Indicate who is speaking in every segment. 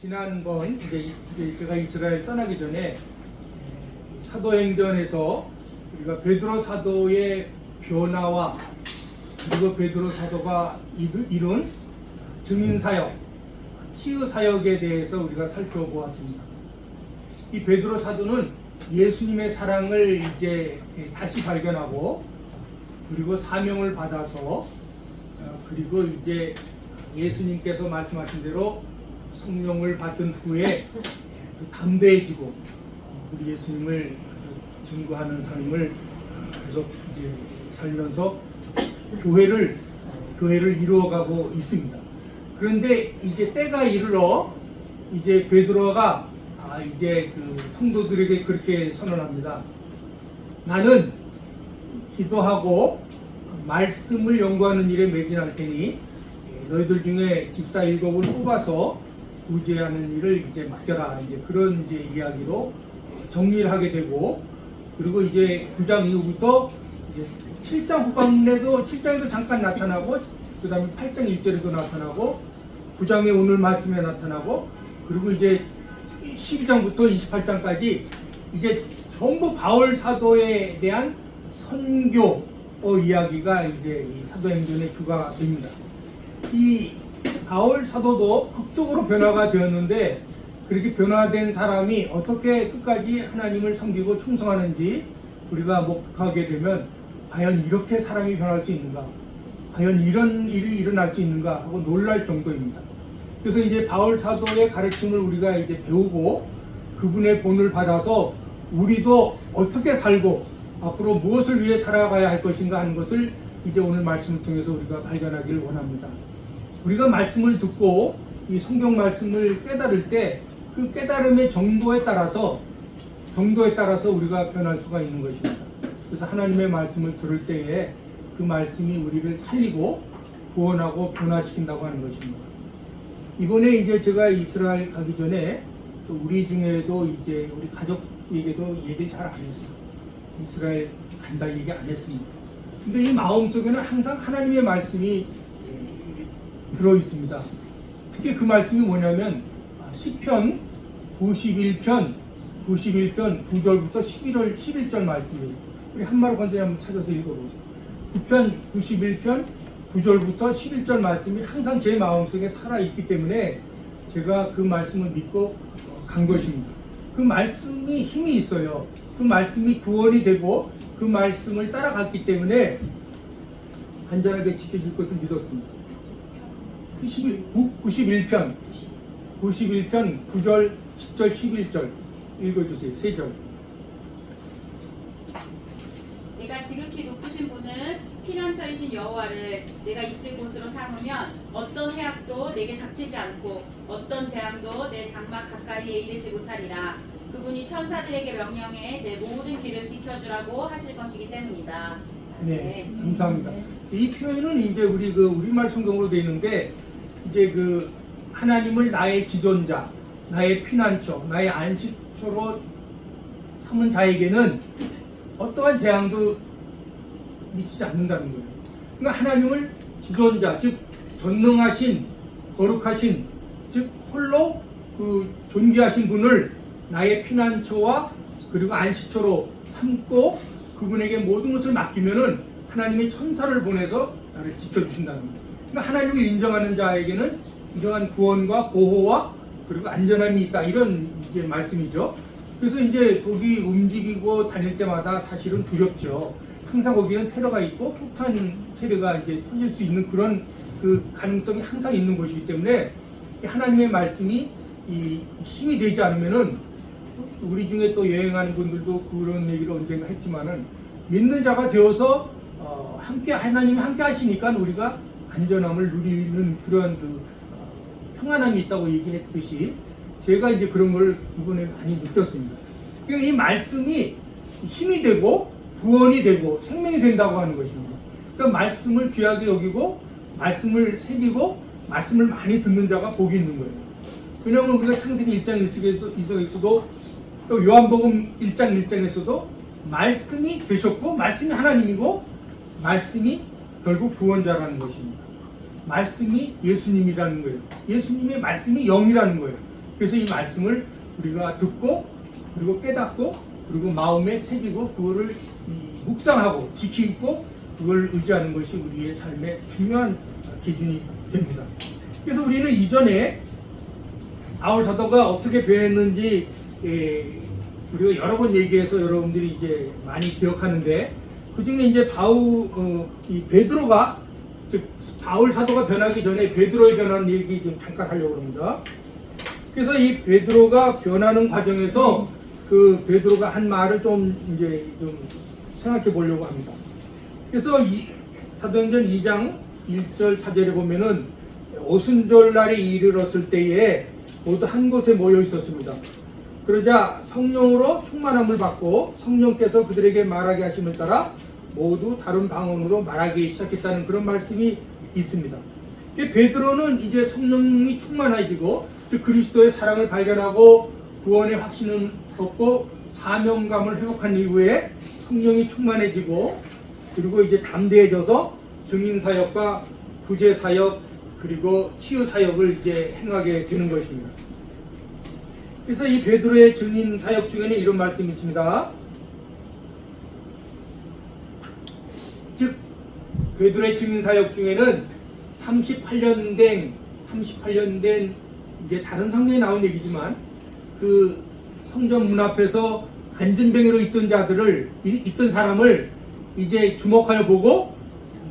Speaker 1: 지난번 이제 제가 이스라엘 떠나기 전에 사도행전에서 우리가 베드로 사도의 변화와 그리고 베드로 사도가 이룬 증인 사역, 치유 사역에 대해서 우리가 살펴보았습니다. 이 베드로 사도는 예수님의 사랑을 이제 다시 발견하고 그리고 사명을 받아서 그리고 이제 예수님께서 말씀하신 대로 성령을 받은 후에 담대해지고 우리 예수님을 증거하는 삶을 계속 이제 살면서 교회를 이루어가고 있습니다. 그런데 이제 때가 이르러 이제 베드로가 이제 그 성도들에게 그렇게 선언합니다. 나는 기도하고 말씀을 연구하는 일에 매진할 테니 너희들 중에 집사 7을 뽑아서 구제하는 일을 이제 맡겨라. 이제 그런 이제 이야기로 정리를 하게 되고, 그리고 이제 9장 이후부터 이제 7장 후반에도 7장에도 잠깐 나타나고, 그 다음에 8장 1절에도 나타나고, 9장의 오늘 말씀에 나타나고, 그리고 이제 12장부터 28장까지 이제 전부 바울 사도에 대한 선교 이야기가 이제 이 사도행전의 주가 됩니다. 이 바울 사도도 극적으로 변화가 되었는데, 그렇게 변화된 사람이 어떻게 끝까지 하나님을 섬기고 충성하는지 우리가 목격하게 되면 과연 이렇게 사람이 변할 수 있는가, 과연 이런 일이 일어날 수 있는가 하고 놀랄 정도입니다. 그래서 이제 바울 사도의 가르침을 우리가 이제 배우고 그분의 본을 받아서 우리도 어떻게 살고 앞으로 무엇을 위해 살아가야 할 것인가 하는 것을 이제 오늘 말씀을 통해서 우리가 발견하기를 원합니다. 우리가 말씀을 듣고 이 성경 말씀을 깨달을 때 그 깨달음의 정도에 따라서 우리가 변할 수가 있는 것입니다. 그래서 하나님의 말씀을 들을 때에 그 말씀이 우리를 살리고 구원하고 변화시킨다고 하는 것입니다. 이번에 이제 제가 이스라엘 가기 전에 또 우리 중에도 이제 우리 가족에게도 얘기를 잘 안 했어요. 이스라엘 간다 얘기 안 했습니다. 근데 이 마음속에는 항상 하나님의 말씀이 들어 있습니다. 특히 그 말씀이 뭐냐면 시편 91편 9절부터 11절 말씀이에요. 우리 한마로 건전히 한번 찾아서 읽어보세요. 9편 91편 9절부터 11절 말씀이 항상 제 마음속에 살아있기 때문에 제가 그 말씀을 믿고 간 것입니다. 그 말씀이 힘이 있어요. 그 말씀이 구원이 되고 그 말씀을 따라갔기 때문에 안전하게 지켜줄 것을 믿었습니다. 91편 9절 10절 11절 읽어주세요. 3절.
Speaker 2: 내가 지극히 높으신 분을 피난처이신 여호와를 내가 있을 곳으로 삼으면 어떤 해악도 내게 닥치지 않고 어떤 재앙도 내 장막 가까이에 이르지 못하리라. 그분이 천사들에게 명령해 내 모든 길을 지켜주라고 하실 것이기 때문이다.
Speaker 1: 네, 감사합니다. 이 표현은 이제 우리 우리말 성경으로 되어 있는데 이제 그 하나님을 나의 지존자, 나의 피난처, 나의 안식처로 삼은 자에게는 어떠한 재앙도 미치지 않는다는 거예요. 그러니까 하나님을 지존자, 즉 전능하신, 거룩하신, 즉 홀로 그 존귀하신 분을 나의 피난처와 그리고 안식처로 삼고 그분에게 모든 것을 맡기면은 하나님의 천사를 보내서 나를 지켜주신다는 거예요. 그러니까 하나님을 인정하는 자에게는 인정한 구원과 보호와 그리고 안전함이 있다, 이런 이제 말씀이죠. 그래서 이제 거기 움직이고 다닐 때마다 사실은 두렵죠. 항상 거기는 테러가 있고 폭탄 세례가 이제 터질 수 있는 그런 그 가능성이 항상 있는 곳이기 때문에 하나님의 말씀이 이 힘이 되지 않으면은 우리 중에 또 여행하는 분들도 그런 얘기를 언젠가 했지만은 믿는 자가 되어서 함께 하나님이 함께 하시니까 우리가 안전함을 누리는 그런 평안함이 있다고 얘기했듯이 제가 이제 그런 걸 이번에 많이 느꼈습니다. 그러니까 이 말씀이 힘이 되고 구원이 되고 생명이 된다고 하는 것입니다. 그러니까 말씀을 귀하게 여기고 말씀을 새기고 말씀을 많이 듣는 자가 복이 있는 거예요. 왜냐하면 우리가 창세기 1장 1절에서도 또 요한복음 1장 1장에서도 말씀이 되셨고 말씀이 하나님이고 말씀이 결국 구원자라는 것입니다. 말씀이 예수님이라는 거예요. 예수님의 말씀이 영이라는 거예요. 그래서 이 말씀을 우리가 듣고 그리고 깨닫고 그리고 마음에 새기고 그거를 묵상하고 지키고 그걸 의지하는 것이 우리의 삶의 중요한 기준이 됩니다. 그래서 우리는 이전에 바울 사도가 어떻게 변했는지 우리가 여러 번 얘기해서 여러분들이 이제 많이 기억하는데, 그 중에 이제 이 베드로가, 즉 바울 사도가 변하기 전에 베드로의 변하는 얘기 좀 잠깐 하려고 합니다. 그래서 이 베드로가 변하는 과정에서 그 베드로가 한 말을 좀 생각해 보려고 합니다. 그래서 사도행전 2장 1절 4절에 보면은 오순절 날이 이르렀을 때에 모두 한 곳에 모여 있었습니다. 그러자 성령으로 충만함을 받고 성령께서 그들에게 말하게 하심을 따라 모두 다른 방언으로 말하기 시작했다는 그런 말씀이 있습니다. 베드로는 이제 성령이 충만해지고 즉 그리스도의 사랑을 발견하고 구원의 확신을 얻고 사명감을 회복한 이후에 성령이 충만해지고 그리고 이제 담대해져서 증인 사역과 구제 사역 그리고 치유 사역을 이제 행하게 되는 것입니다. 그래서 이 베드로의 증인 사역 중에는 이런 말씀이 있습니다. 즉 베드로의 증인 사역 중에는 38년 된 이제 다른 성경에 나온 얘기지만 그 성전 문 앞에서 안전뱅이로 있던 사람을 이제 주목하여 보고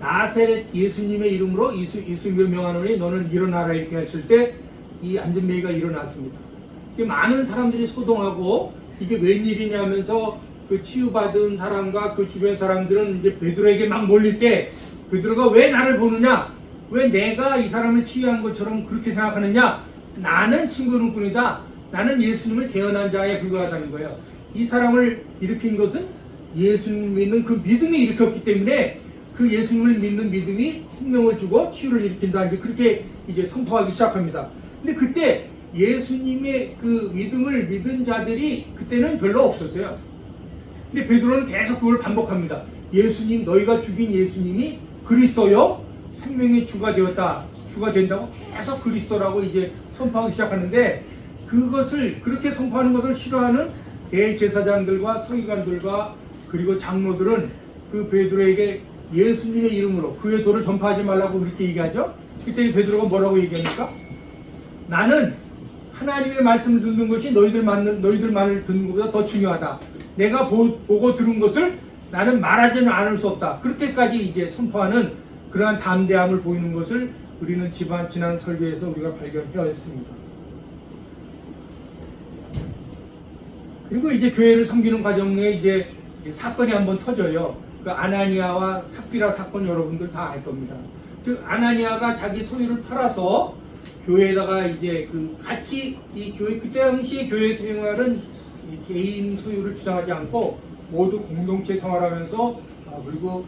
Speaker 1: 나사렛 예수님의 이름으로 예수님을 명하노니 너는 일어나라 이렇게 했을 때 이 안전뱅이가 일어났습니다. 많은 사람들이 소동하고 이게 웬일이냐 하면서 그 치유받은 사람과 그 주변 사람들은 이제 베드로에게 막 몰릴 때 베드로가 왜 나를 보느냐, 왜 내가 이 사람을 치유한 것처럼 그렇게 생각하느냐, 나는 심부름꾼이다, 나는 예수님을 대언한 자에 불과하다는 거예요. 이 사람을 일으킨 것은 예수님 믿는 그 믿음이 일으켰기 때문에 그 예수님을 믿는 믿음이 생명을 주고 치유를 일으킨다, 이제 그렇게 이제 선포하기 시작합니다. 근데 그때 예수님의 그 믿음을 믿은 자들이 그때는 별로 없었어요. 근데 베드로는 계속 그걸 반복합니다. 예수님, 너희가 죽인 예수님이 그리스도요 생명의 주가 되었다, 주가 된다고 계속 그리스도라고 이제 선포하기 시작하는데, 그것을 그렇게 선포하는 것을 싫어하는 대제사장들과 서기관들과 그리고 장로들은 그 베드로에게 예수님의 이름으로 그의 도를 전파하지 말라고 그렇게 얘기하죠. 그때 베드로가 뭐라고 얘기합니까? 나는 하나님의 말씀을 듣는 것이 너희들 말을 듣는 것보다 더 중요하다. 내가 보고 들은 것을 나는 말하지는 않을 수 없다. 그렇게까지 이제 선포하는 그러한 담대함을 보이는 것을 우리는 지난 설교에서 우리가 발견하였습니다. 그리고 이제 교회를 섬기는 과정에 이제 사건이 한번 터져요. 그 아나니아와 삽비라 사건 여러분들 다 알 겁니다. 즉 아나니아가 자기 소유를 팔아서 교회에다가 이제 그 같이 이 교회 그때 당시 교회 생활은 개인 소유를 주장하지 않고 모두 공동체 생활하면서 그리고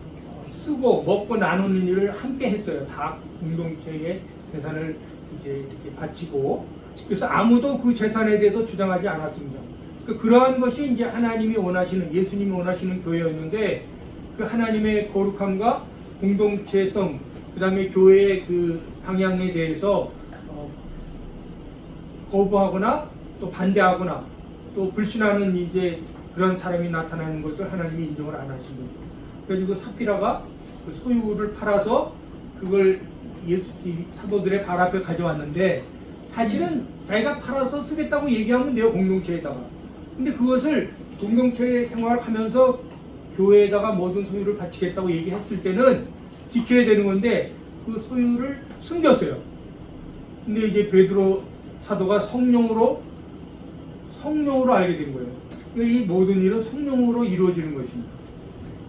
Speaker 1: 쓰고 먹고 나누는 일을 함께 했어요. 다 공동체의 재산을 이제 이렇게 바치고, 그래서 아무도 그 재산에 대해서 주장하지 않았습니다. 그러한 것이 이제 하나님이 원하시는, 예수님이 원하시는 교회였는데, 그 하나님의 거룩함과 공동체성, 그 다음에 교회의 그 방향에 대해서 거부하거나 또 반대하거나 또 불신하는 이제 그런 사람이 나타나는 것을 하나님이 인정을 안 하시고, 그래가지고 삽비라가 그 소유를 팔아서 그걸 사도들의 발 앞에 가져왔는데, 사실은 자기가 팔아서 쓰겠다고 얘기하면 돼요, 공동체에다가. 근데 그것을 공동체 생활하면서 교회에다가 모든 소유를 바치겠다고 얘기했을 때는 지켜야 되는 건데 그 소유를 숨겼어요. 근데 이제 베드로 사도가 성령으로 알게 된 거예요. 그러니까 이 모든 일은 성령으로 이루어지는 것입니다.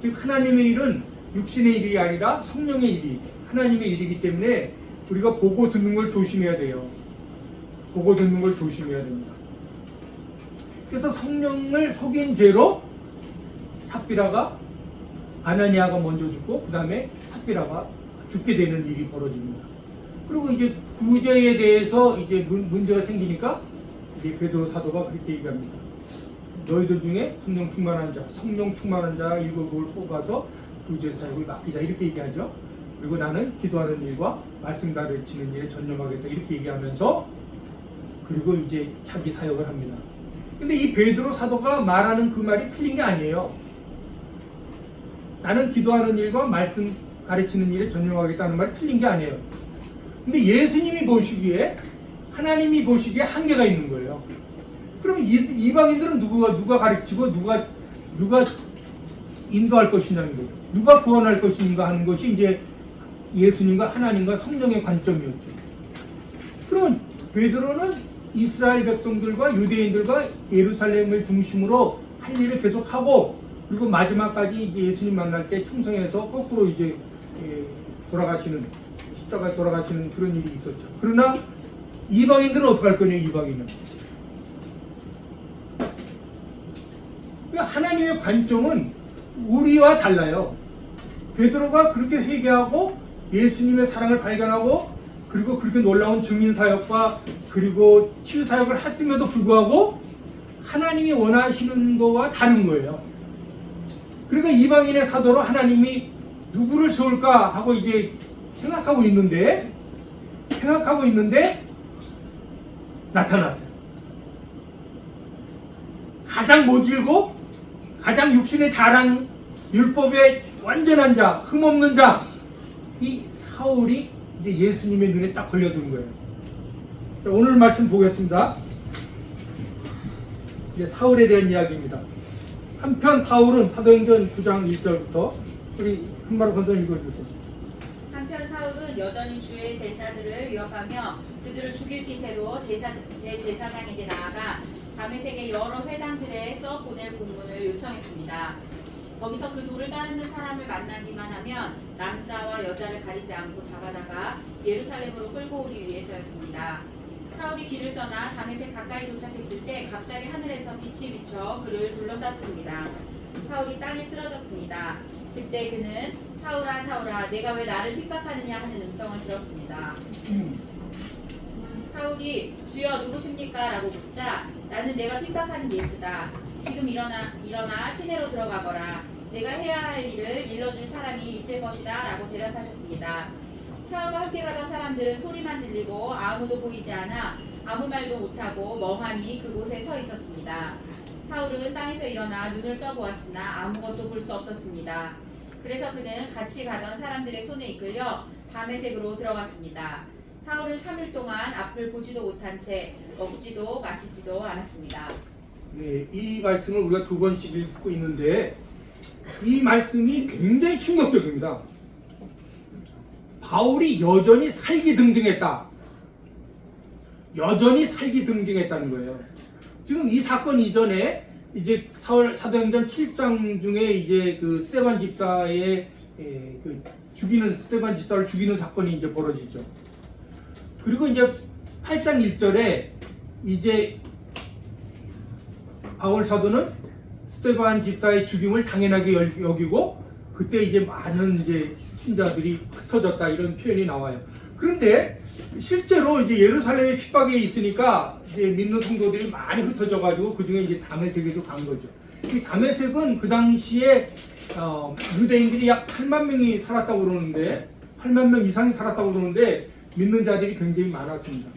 Speaker 1: 즉 하나님의 일은 육신의 일이 아니라 성령의 일이 하나님의 일이기 때문에 우리가 보고 듣는 걸 조심해야 돼요. 보고 듣는 걸 조심해야 됩니다. 그래서 성령을 속인 죄로 삽비라가 아나니아가 먼저 죽고 그 다음에 삽비라가 죽게 되는 일이 벌어집니다. 그리고 이제 구제에 대해서 이제 문제가 생기니까 이제 베드로 사도가 그렇게 얘기합니다. 너희들 중에 성령 충만한 자 7명을 뽑아서 구제 사역을 맡기자 이렇게 얘기하죠. 그리고 나는 기도하는 일과 말씀 가르치는 일에 전념하겠다 이렇게 얘기하면서 그리고 이제 자기 사역을 합니다. 근데 이 베드로 사도가 말하는 그 말이 틀린 게 아니에요. 나는 기도하는 일과 말씀 가르치는 일에 전념하겠다는 말이 틀린 게 아니에요. 근데 예수님이 보시기에, 하나님이 보시기에 한계가 있는 거예요. 그럼 이방인들은 누가 가르치고 누가 인도할 것이냐는 거예요. 누가 구원할 것인가 하는 것이 이제 예수님과 하나님과 성령의 관점이었죠. 그러면 베드로는 이스라엘 백성들과 유대인들과 예루살렘을 중심으로 할 일을 계속하고, 그리고 마지막까지 이제 예수님 만날 때 충성해서 거꾸로 이제 돌아가시는, 십자가에 돌아가시는 그런 일이 있었죠. 그러나 이방인들은 어떻게 할 거냐, 이방인은. 그러니까 하나님의 관점은 우리와 달라요. 베드로가 그렇게 회개하고 예수님의 사랑을 발견하고, 그리고 그렇게 놀라운 증인 사역과 그리고 치유 사역을 했음에도 불구하고 하나님이 원하시는 거와 다른 거예요. 그러니까 이방인의 사도로 하나님이 누구를 세울까 하고 이제 생각하고 있는데 나타났어요. 가장 모질고 가장 육신의 자랑, 율법의 완전한 자, 흠없는 자, 이 사울이 이제 예수님의 눈에 딱 걸려든 거예요. 자, 오늘 말씀 보겠습니다. 이제 사울에 대한 이야기입니다. 한편 사울은 사도행전 9장 1절부터 우리 한마로 권사님 읽어주세요.
Speaker 2: 한편 사울은 여전히 주의 제사들을 위협하며 그들을 죽일 기세로 대제사장에게 나아가 다메섹의 여러 회당들에 써 보낼 공문을 요청했습니다. 거기서 그 돌을 따르는 사람을 만나기만 하면 남자와 여자를 가리지 않고 잡아다가 예루살렘으로 끌고 오기 위해서였습니다. 사울이 길을 떠나 다메섹 가까이 도착했을 때 갑자기 하늘에서 빛이 비쳐 그를 둘러쌌습니다. 사울이 땅에 쓰러졌습니다. 그때 그는 사울아 사울아 내가 왜 나를 핍박하느냐 하는 음성을 들었습니다. 사울이 주여 누구십니까? 라고 묻자 나는 내가 핍박하는 예수다. 지금 일어나 시내로 들어가거라. 내가 해야 할 일을 일러줄 사람이 있을 것이다. 라고 대답하셨습니다. 사울과 함께 가던 사람들은 소리만 들리고 아무도 보이지 않아 아무 말도 못하고 멍하니 그곳에 서 있었습니다. 사울은 땅에서 일어나 눈을 떠보았으나 아무것도 볼 수 없었습니다. 그래서 그는 같이 가던 사람들의 손에 이끌려 다메섹으로 들어갔습니다. 사울은 3일 동안 앞을 보지도 못한 채 먹지도 마시지도 않았습니다.
Speaker 1: 네, 이 말씀을 우리가 2번씩 읽고 있는데 이 말씀이 굉장히 충격적입니다. 바울이 여전히 살기등등했다. 여전히 살기등등했다는 거예요. 지금 이 사건 이전에 이제 사도행전 7장 중에 이제 그 스데반 집사의 스데반 집사를 죽이는 사건이 이제 벌어지죠. 그리고 이제 8장 1절에 이제 바울 사도는 스데반 집사의 죽임을 당연하게 여기고 그때 이제 많은 이제 신자들이 흩어졌다 이런 표현이 나와요. 그런데 실제로 이제 예루살렘의 핍박에 있으니까 이제 믿는 성도들이 많이 흩어져가지고 그 중에 이제 다메섹에도 간 거죠. 이 다메섹은 그 당시에 유대인들이 약 8만 명이 살았다고 그러는데 8만 명 이상이 살았다고 그러는데 믿는 자들이 굉장히 많았습니다.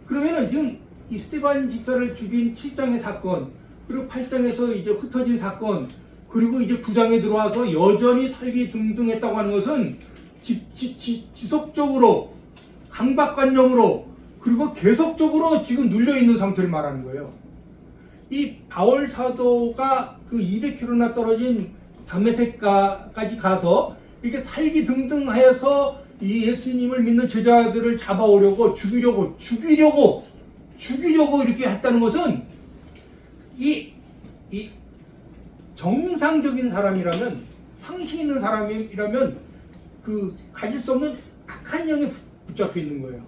Speaker 1: 그러면은 지금 이 스데반 집사를 죽인 7장의 사건 그리고 8장에서 이제 흩어진 사건 그리고 이제 9장에 들어와서 여전히 살기등등했다고 하는 것은 지속적으로 강박관념으로 그리고 계속적으로 지금 눌려있는 상태를 말하는 거예요. 이 바울 사도가 그 200km나 떨어진 다메섹까지 가서 이렇게 살기등등해서 이 예수님을 믿는 제자들을 잡아오려고 죽이려고 이렇게 했다는 것은 이 정상적인 사람이라면 상식 있는 사람이라면 그 가질 수 없는 악한 영에 붙잡혀 있는 거예요.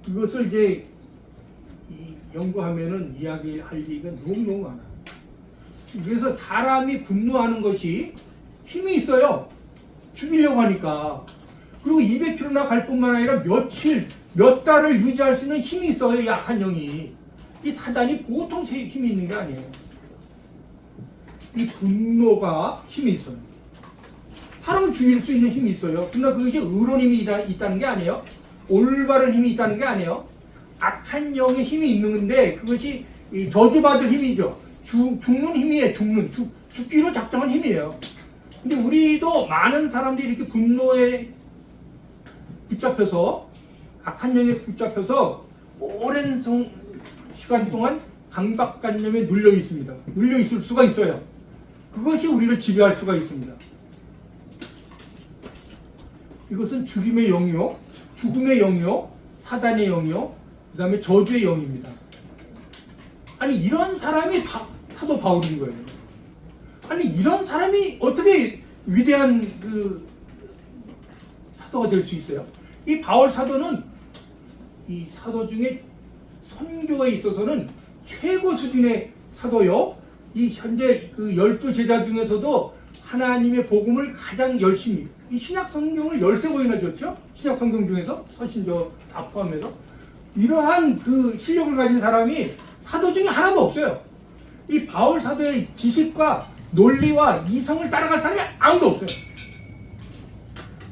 Speaker 1: 이것을 이제 연구하면은 이야기할 얘기가 너무너무 많아요. 그래서 사람이 분노하는 것이 힘이 있어요. 죽이려고 하니까. 그리고 200km나 갈 뿐만 아니라 며칠, 몇 달을 유지할 수 있는 힘이 있어요. 이 악한 영이. 이 사단이 보통 힘이 있는 게 아니에요. 이 분노가 힘이 있어요. 사람을 죽일 수 있는 힘이 있어요. 그러나 그것이 의로운 힘이 있다는 게 아니에요. 올바른 힘이 있다는 게 아니에요. 악한 영의 힘이 있는데 그것이 이 저주받을 힘이죠. 죽는 힘이에요. 죽기로 작정한 힘이에요. 근데 우리도 많은 사람들이 이렇게 분노에 붙잡혀서 악한 영에 붙잡혀서 오랜 시간 동안 강박관념에 눌려 있습니다. 눌려 있을 수가 있어요. 그것이 우리를 지배할 수가 있습니다. 이것은 죽임의 영이요, 죽음의 영이요, 사단의 영이요, 그 다음에 저주의 영입니다. 아니 이런 사람이 사도 바울인 거예요. 아니 이런 사람이 어떻게 위대한 그 사도가 될 수 있어요? 이 바울 사도는 이 사도 중에 선교에 있어서는 최고 수준의 사도요. 이 현재 그 12제자 중에서도 하나님의 복음을 가장 열심히, 이 신약 성경을 13권이나 줬죠? 신약 성경 중에서 서신조 다 포함해서 이러한 그 실력을 가진 사람이 사도 중에 하나도 없어요. 이 바울 사도의 지식과 논리와 이성을 따라갈 사람이 아무도 없어요.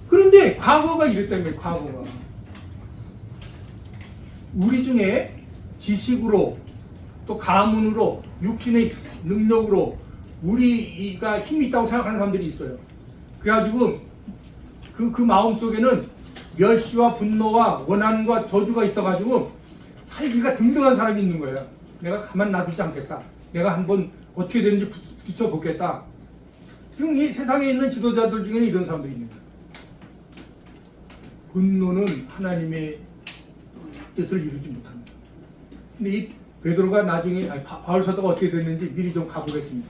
Speaker 1: 그런데 과거가 이랬다는 거예요. 과거가 우리 중에 지식으로 또 가문으로 육신의 능력으로 우리가 힘이 있다고 생각하는 사람들이 있어요. 그래가지고 그 마음 속에는 멸시와 분노와 원한과 저주가 있어가지고 살기가 등등한 사람이 있는 거예요. 내가 가만 놔두지 않겠다. 내가 한번 어떻게 되는지 비춰보겠다. 지금 이 세상에 있는 지도자들 중에는 이런 사람들이 있는 거예요. 분노는 하나님의 뜻을 이루지 못합니다. 근데 이 베드로가 나중에 바울 사도가 어떻게 됐는지 미리 좀 가보겠습니다.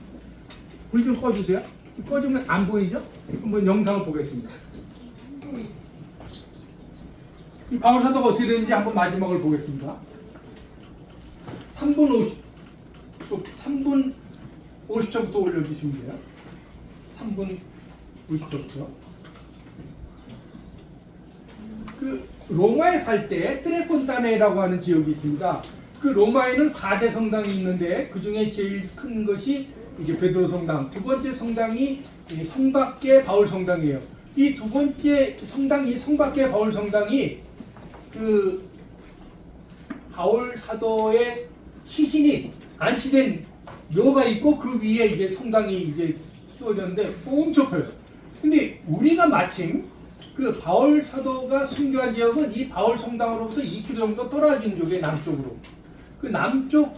Speaker 1: 불 좀 꺼주세요. 꺼주면 안 보이죠? 한번 영상을 보겠습니다. 이 바울 사도가 어떻게 됐는지 한번 마지막을 보겠습니다. 3분 50초부터 올려주시면 돼요. 3분 50초부터. 그 로마에 살 때 트레폰타네라고 하는 지역이 있습니다. 그 로마에는 4대 성당이 있는데 그 중에 제일 큰 것이 이제 베드로 성당, 두 번째 성당이 성밖의 바울 성당이에요. 이 두 번째 성당이 성밖의 바울 성당이 그 바울 사도의 시신이 안치된 묘가 있고 그 위에 이제 성당이 이제 세워졌는데 엄청 커요. 근데 우리가 마침 그 바울 사도가 순교한 지역은 이 바울 성당으로부터 2km 정도 떨어진 쪽에 남쪽으로. 그 남쪽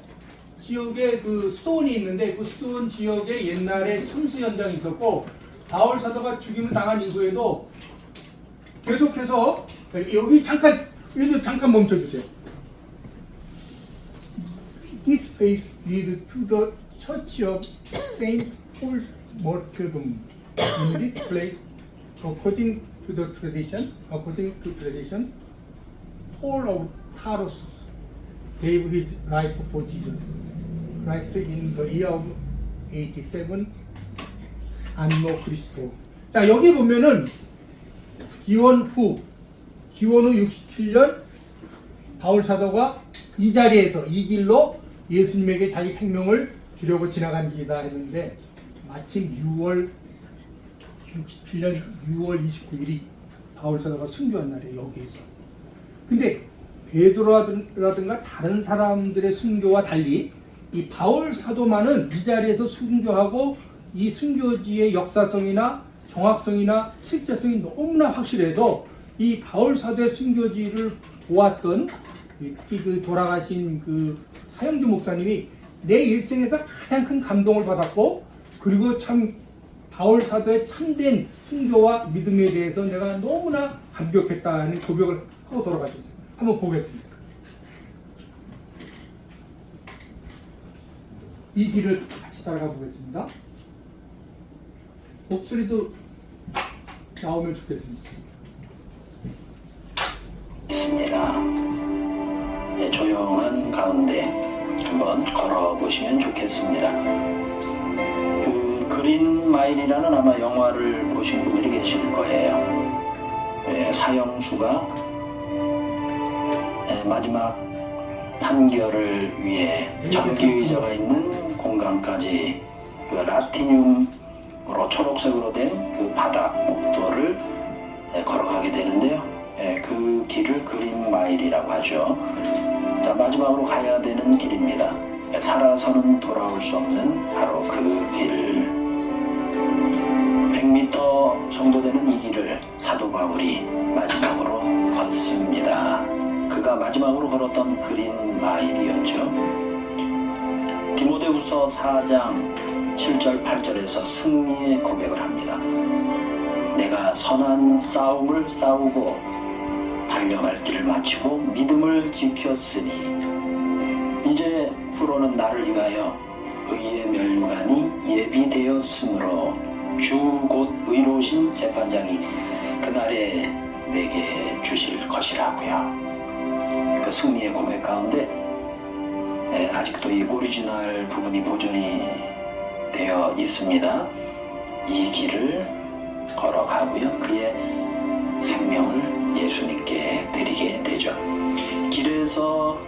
Speaker 1: 지역에 그 스톤이 있는데 그 스톤 지역에 옛날에 참수 현장이 있었고 바울 사도가 죽임을 당한 이후에도 계속해서 여기 잠깐 멈춰주세요. This place leads to the Church of Saint Paul Martyrdom. In this place, according to tradition, Paul of Tarsus gave his life for Jesus Christ in the year of 87 안노 그리스도. 자 여기 보면은 기원 후 67년 바울 사도가 이 자리에서 이 길로 예수님에게 자기 생명을 주려고 지나간 길이다 했는데 마침 67년 6월 29일이 바울 사도가 순교한 날이에요. 여기에서. 근데 베드로라든가 다른 사람들의 순교와 달리 이 바울 사도만은 이 자리에서 순교하고 이 순교지의 역사성이나 정확성이나 실제성이 너무나 확실해서 이 바울 사도의 순교지를 보았던 특히 그 돌아가신 그 하영주 목사님이 내 일생에서 가장 큰 감동을 받았고 그리고 참 바울 사도의 참된 순교와 믿음에 대해서 내가 너무나 감격했다는 고백을 하고 돌아가셨어요. 한번 보겠습니다. 이 길을 같이 따라가 보겠습니다. 목소리도 나오면 좋겠습니다.
Speaker 3: 네, 조용한 가운데 한번 걸어보시면 좋겠습니다. 그 그린 마일이라는 아마 영화를 보신 분들이 계실 거예요. 네, 사형수가 마지막 판결을 위해 잡기 의자가 있는 공간까지 그 라티늄으로 초록색으로 된 그 바닥 복도를 걸어가게 되는데요. 그 길을 그린 마일이라고 하죠. 마지막으로 가야 되는 길입니다. 살아서는 돌아올 수 없는 바로 그 길. 100m 정도 되는 이 길을 사도 바울이 마지막으로 걷습니다. 그가 마지막으로 걸었던 그린 마일이었죠. 디모데후서 4장 7절 8절에서 승리의 고백을 합니다. 내가 선한 싸움을 싸우고 달려갈 길을 마치고 믿음을 지켰으니 이제 후로는 나를 위하여 의의 면류관이 예비되었으므로 주 곧 의로우신 재판장이 그날에 내게 주실 것이라고요. 그 승리의 고백 가운데 아직도 이 오리지널 부분이 보존이 되어 있습니다. 이 길을 걸어가고요. 그의 생명을 예수님께 드리게 되죠. 길에서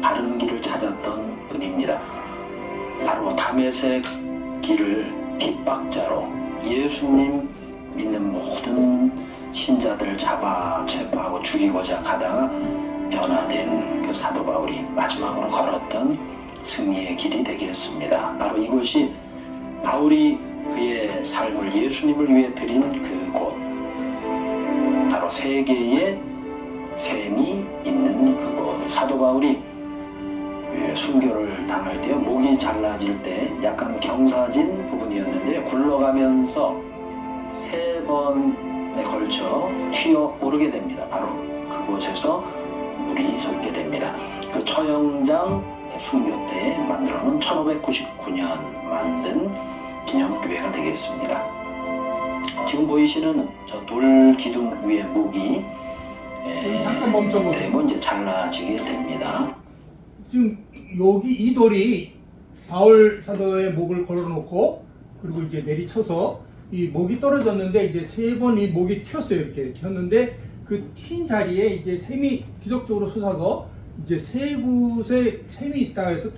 Speaker 3: 바른 길을 찾았던 분입니다. 바로 다메섹 길을 핍박자로 예수님 믿는 모든 신자들을 잡아 체포하고 죽이고자 가다가 변화된 그 사도 바울이 마지막으로 걸었던 승리의 길이 되겠습니다. 바로 이곳이 바울이 그의 삶을 예수님을 위해 드린 그곳, 바로 세계의 샘이 있는 그곳. 사도 바울이 순교를 당할 때 목이 잘라질 때 약간 경사진 부분이었는데 굴러가면서 3번에 걸쳐 튀어 오르게 됩니다. 바로 그곳에서 물이 솟게 됩니다. 그 처형장 순교 때 만들어 놓은 1599년 만든 기념교회가 되겠습니다. 지금 보이시는 저 돌 기둥 위에 목이
Speaker 1: 잠깐 멈춰보세요.
Speaker 3: 되고 이제 잘라지게 됩니다.
Speaker 1: 지금 여기 이 돌이 바울 사도의 목을 걸어놓고 그리고 이제 내리쳐서 이 목이 떨어졌는데 이제 3번 이 목이 튀었어요. 이렇게 튀었는데 그 튄 자리에 이제 샘이 기적적으로 솟아서 이제 세 곳에 샘이 있다 해서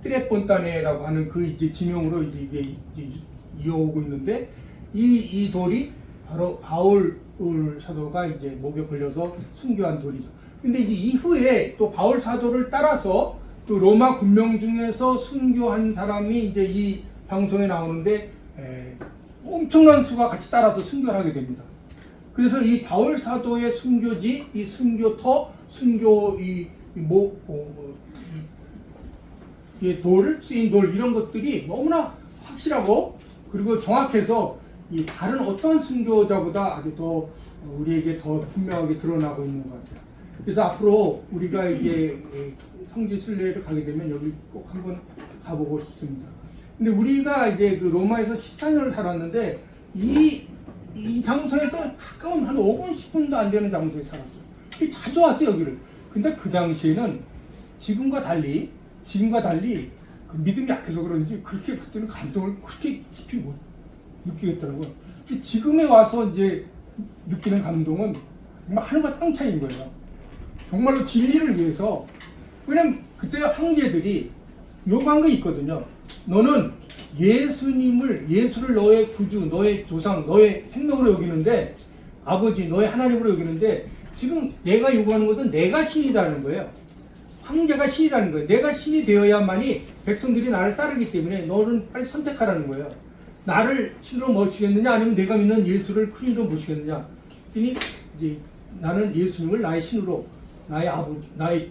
Speaker 1: 트레폰타네라고 하는 그 이제 지명으로 이제 이게 이제 이어오고 있는데 이 돌이 바로 바울 사도가 이제 목에 걸려서 순교한 돌이죠. 근데 이제 이후에 또 바울 사도를 따라서 또 로마 군명 중에서 순교한 사람이 이제 이 방송에 나오는데 엄청난 수가 같이 따라서 순교를 하게 됩니다. 그래서 이 바울 사도의 순교지, 이 순교터, 순교 쓰인 돌 이런 것들이 너무나 확실하고 그리고 정확해서 이 다른 어떤 순교자보다 아주 더 우리에게 더 분명하게 드러나고 있는 것 같아요. 그래서 앞으로 우리가 이제 성지 순례를 가게 되면 여기 꼭 한번 가보고 싶습니다. 근데 우리가 이제 그 로마에서 14년을 살았는데 이 장소에서 가까운 한 5분 10분도 안 되는 장소에 살았어요. 자주 왔어요 여기를. 근데 그 당시에는 지금과 달리 그 믿음이 약해서 그런지 그렇게 그때는 감동을 그렇게 깊이 못 느끼겠더라고요. 지금에 와서 이제 느끼는 감동은 정말 하늘과 땅 차이인 거예요. 정말로 진리를 위해서. 왜냐면 그때 형제들이 요구한 거 있거든요. 너는 예수를 너의 구주, 너의 조상, 너의 생명으로 여기는데 아버지, 너의 하나님으로 여기는데 지금 내가 요구하는 것은 내가 신이라는 거예요. 황제가 신이라는 거예요. 내가 신이 되어야만이 백성들이 나를 따르기 때문에 너는 빨리 선택하라는 거예요. 나를 신으로 모시겠느냐 아니면 내가 믿는 예수를 큰 이로 모시겠느냐. 그러니 이제 나는 예수님을 나의 신으로, 나의 아버지, 나의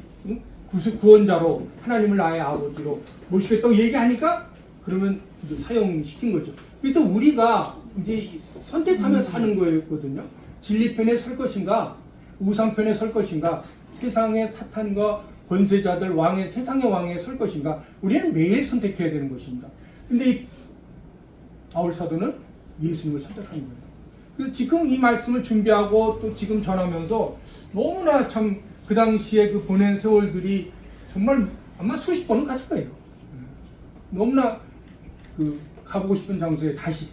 Speaker 1: 구원자로, 하나님을 나의 아버지로 모시겠다고 얘기하니까 그러면 이제 사용시킨 거죠. 그래서 우리가 이제 선택하면서 하는 거였거든요. 진리편에 설 것인가, 우상편에 설 것인가, 세상의 사탄과 권세자들 세상의 왕에 설 것인가, 우리는 매일 선택해야 되는 것입니다. 근데 이 바울 사도는 예수님을 선택한 거예요. 그래서 지금 이 말씀을 준비하고 또 지금 전하면서 너무나 참 그 당시에 그 보낸 세월들이 정말 아마 수십 번은 갔을 거예요. 너무나 그 가보고 싶은 장소에 다시.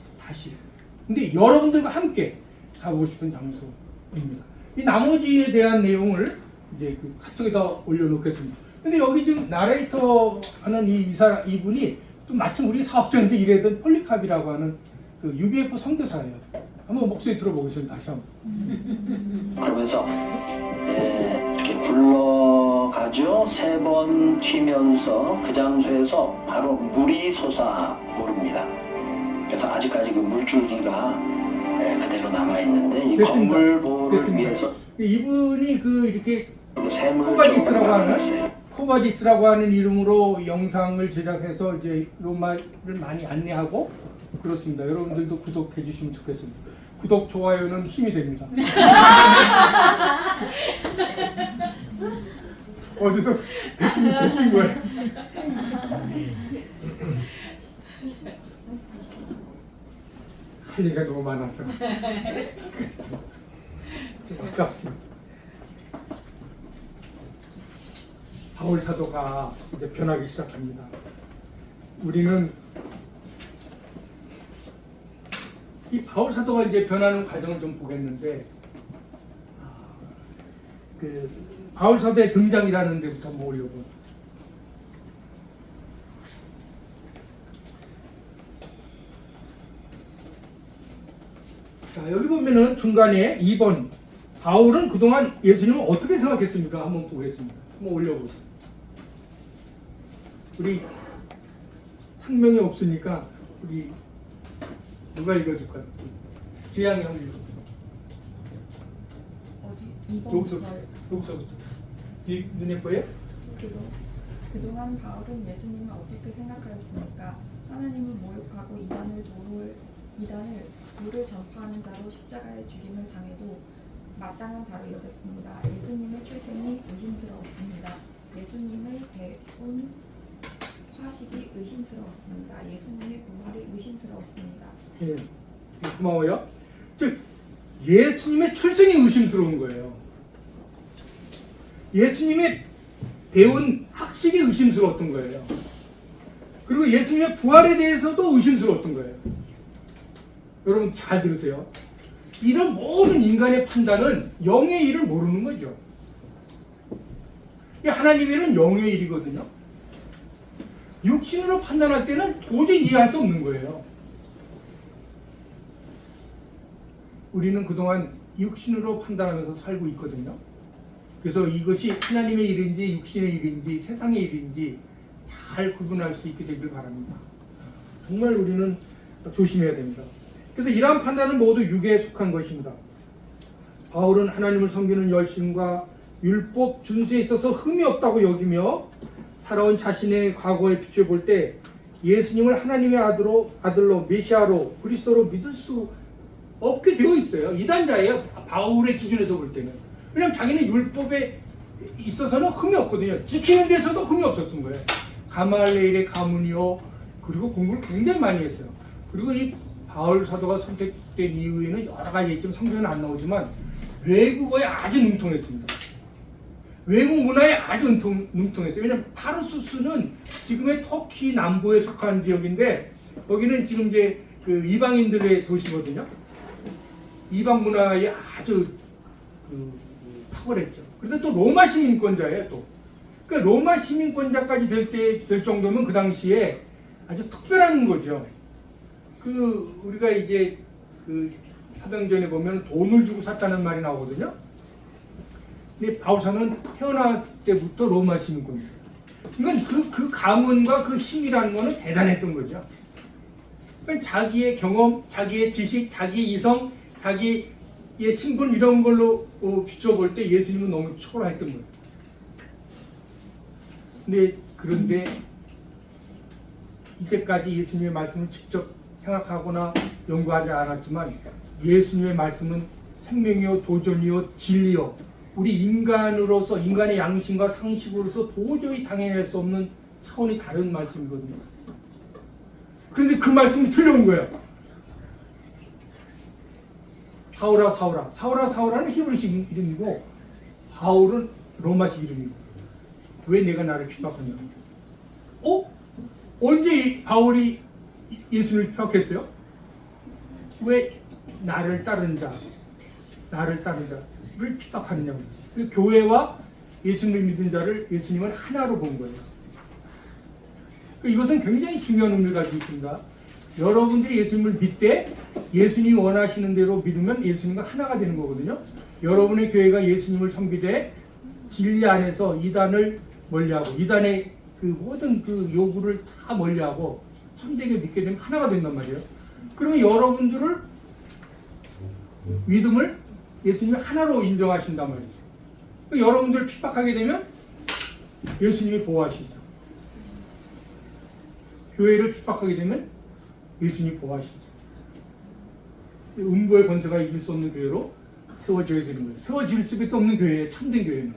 Speaker 1: 근데 여러분들과 함께 가보고 싶은 장소입니다. 이 나머지에 대한 내용을 이제 그 카톡에다 올려놓겠습니다. 근데 여기 지금 나레이터 하는 이분이 또 마침 우리 사업장에서 일하던 폴리캅이라고 하는 그 UBF 선교사예요. 한번 목소리 들어보겠습니다. 다시 한번.
Speaker 3: 그러면서 이렇게 굴러 가죠. 3번 튀면서 그 장소에서 바로 물이 솟아오릅니다. 그래서 아직까지 그 물줄기가 그대로 남아 있는데 이
Speaker 1: 됐습니다.
Speaker 3: 건물 보호를
Speaker 1: 됐습니다.
Speaker 3: 위해서
Speaker 1: 이분이 그 이렇게
Speaker 3: 샘을
Speaker 1: 코바디스라고
Speaker 3: 좀
Speaker 1: 하는
Speaker 3: 막아놨어요.
Speaker 1: 코바디스라고 하는 이름으로 영상을 제작해서 이제 로마를 많이 안내하고 그렇습니다. 여러분들도 구독해 주시면 좋겠습니다. 구독, 좋아요는 힘이 됩니다. 어디서 베낀 거예요? 할 얘기가 너무 많아서 좀 아깝습니다. 바울 사도가 이제 변하기 시작합니다. 우리는 이 바울 사도가 이제 변하는 과정을 좀 보겠는데, 그 바울 사도의 등장이라는 데부터 한번 올려보죠. 자, 여기 보면은 중간에 2번 바울은 그동안 예수님을 어떻게 생각했습니까? 한번 보겠습니다. 한번 올려보세요. 우리 상명이 없으니까 우리 누가 읽어줄까요? 주양이 한번 읽어주세요.
Speaker 4: 어디? 2번
Speaker 1: 여기서부터. 눈에 보여요?
Speaker 4: 그동안 바울은 예수님을 어떻게 생각하였습니까? 하나님을 모욕하고 이단을 도를 전파하는 자로 십자가에 죽임을 당해도 마땅한 자로 여겼습니다. 예수님의 출생이 의심스러웠습니다. 예수님의 배운 화식이 의심스러웠습니다. 예수님의 부활이 의심스러웠습니다.
Speaker 1: 예, 고마워요. 즉 예수님의 출생이 의심스러운 거예요. 예수님의 배운 학식이 의심스러웠던 거예요. 그리고 예수님의 부활에 대해서도 의심스러웠던 거예요. 여러분 잘 들으세요. 이런 모든 인간의 판단은 영의 일을 모르는 거죠. 하나님의 일은 영의 일이거든요. 육신으로 판단할 때는 도저히 이해할 수 없는 거예요. 우리는 그동안 육신으로 판단하면서 살고 있거든요. 그래서 이것이 하나님의 일인지 육신의 일인지 세상의 일인지 잘 구분할 수 있게 되길 바랍니다. 정말 우리는 조심해야 됩니다. 그래서 이러한 판단은 모두 육에 속한 것입니다. 바울은 하나님을 섬기는 열심과 율법 준수에 있어서 흠이 없다고 여기며 살아온 자신의 과거에 비춰볼 때 예수님을 하나님의 아들로 메시아로 그리스도로 믿을 수 없게 되어 있어요. 이단자예요. 바울의 기준에서 볼 때는. 왜냐하면 자기는 율법에 있어서는 흠이 없거든요. 지키는 데서도 흠이 없었던 거예요. 가말레일의 가문이요. 그리고 공부를 굉장히 많이 했어요. 그리고 이 바울 사도가 선택된 이후에는 여러 가지 있지만 성경은 안 나오지만 외국어에 아주 능통했습니다. 외국 문화에 아주 능통했어요. 왜냐하면 타르수스는 지금의 터키 남부에 속한 지역인데 거기는 지금 이제 그 이방인들의 도시거든요. 이방 문화에 아주 탁월했죠. 그런데 또 로마 시민권자예요. 또 그러니까 로마 시민권자까지 될 정도면 그 당시에 아주 특별한 거죠. 그 우리가 이제 그 사도행전에 보면 돈을 주고 샀다는 말이 나오거든요. 근데 바울사는 태어날 때부터 로마 시민권자. 그러니까 그 가문과 그 힘이라는 거는 대단했던 거죠. 그러니까 자기의 경험, 자기의 지식, 자기의 이성, 자기의 신분 이런 걸로 비춰볼 때 예수님은 너무 초라했던 거예요. 그런데 이제까지 예수님의 말씀을 직접 생각하거나 연구하지 않았지만 예수님의 말씀은 생명이요 도전이요 진리요 우리 인간으로서 인간의 양심과 상식으로서 도저히 당해낼 수 없는 차원이 다른 말씀이거든요. 그런데 그 말씀이 들려온 거예요. 사울아 사울아. 사울아는 히브리식 이름이고 바울은 로마식 이름이고 왜 내가 나를 핍박하냐고. 언제 바울이 예수를 핍박했어요? 왜 나를 따르는 자를 핍박하느냐고. 그 교회와 예수님을 믿는 자를 예수님은 하나로 본 거예요. 이것은 굉장히 중요한 의미가 가지고 있습니다. 여러분들이 예수님을 믿되 예수님이 원하시는 대로 믿으면 예수님과 하나가 되는 거거든요. 여러분의 교회가 예수님을 섬기되 진리 안에서 이단을 멀리하고 이단의 그 모든 그 요구를 다 멀리하고 참되게 믿게 되면 하나가 된단 말이에요. 그러면 여러분들을 믿음을 예수님이 하나로 인정하신단 말이죠. 여러분들 핍박하게 되면 예수님이 보호하시죠. 교회를 핍박하게 되면 예수님이 보호하시죠. 음부의 권세가 이길 수 없는 교회로 세워져야 되는 거예요. 세워질 수밖에 없는 교회에 참된 교회는.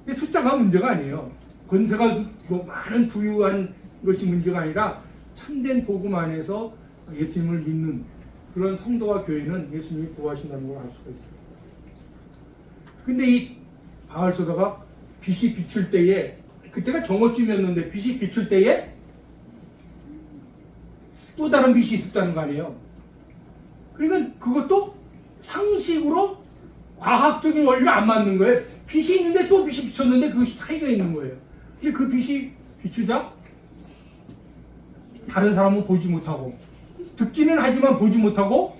Speaker 1: 근데 숫자가 문제가 아니에요. 권세가 뭐 많은 부유한 것이 문제가 아니라 참된 복음 안에서 예수님을 믿는 그런 성도와 교회는 예수님이 보호하신다는 걸 알 수가 있어요. 근데 이 바알소다가 빛이 비출 때에, 그때가 정오쯤이었는데 빛이 비출 때에 또 다른 빛이 있었다는 거 아니에요. 그러니까 그것도 상식으로 과학적인 원리로 안 맞는 거예요. 빛이 있는데 또 빛이 비쳤는데 그것이 차이가 있는 거예요. 근데 그 빛이 비추자 다른 사람은 보지 못하고 듣기는 하지만 보지 못하고